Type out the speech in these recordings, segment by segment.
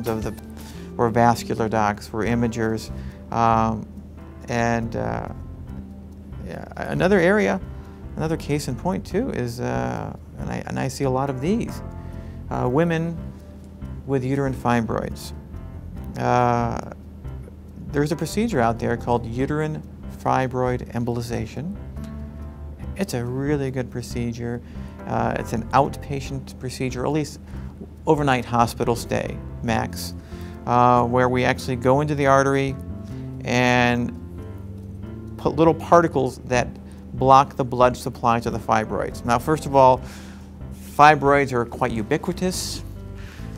terms of we're vascular docs, we're imagers, yeah, another area, another case in point too is, and I see a lot of these, women with uterine fibroids. There's a procedure out there called Uterine Fibroid Embolization. It's a really good procedure. It's an outpatient procedure, at least overnight hospital stay, max, where we actually go into the artery and put little particles that block the blood supply to the fibroids. Now, first of all, fibroids are quite ubiquitous.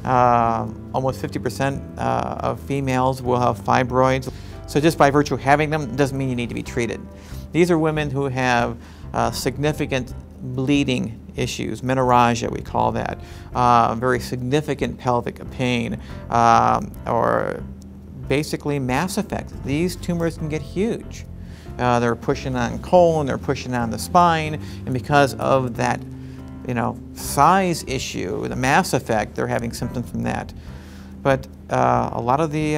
Almost 50% of females will have fibroids. So just by virtue of having them doesn't mean you need to be treated. These are women who have significant bleeding issues, menorrhagia we call that, very significant pelvic pain, or basically mass effect. These tumors can get huge. They're pushing on colon, they're pushing on the spine, and because of that, size issue, the mass effect, they're having symptoms from that. But a lot of the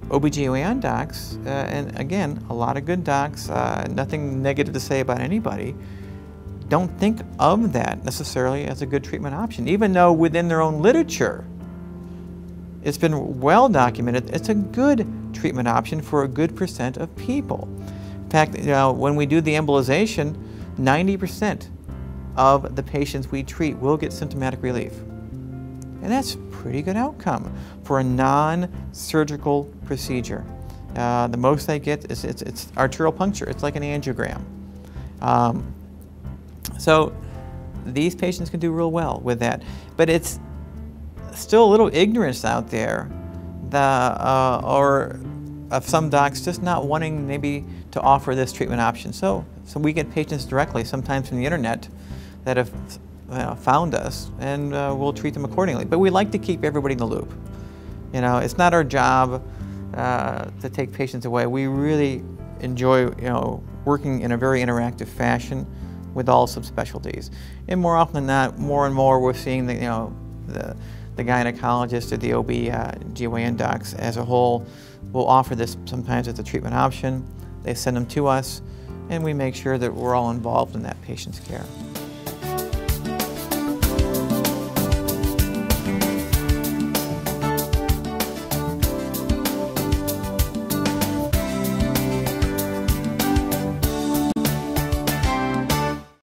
OBGYN docs, and again, a lot of good docs, nothing negative to say about anybody, don't think of that necessarily as a good treatment option, even though within their own literature, it's been well documented, it's a good treatment option for a good percent of people. In fact, when we do the embolization, 90% of the patients we treat will get symptomatic relief. And that's a pretty good outcome for a non-surgical procedure. The most they get is it's arterial puncture. It's like an angiogram. So these patients can do real well with that. But it's still a little ignorance out there, or of some docs just not wanting maybe to offer this treatment option. So we get patients directly, sometimes from the internet, that have found us, and we'll treat them accordingly. But we like to keep everybody in the loop. It's not our job to take patients away. We really enjoy working in a very interactive fashion with all subspecialties. And more often than not, more and more we're seeing the gynecologist or the OB-GYN docs as a whole will offer this sometimes as a treatment option. They send them to us, and we make sure that we're all involved in that patient's care.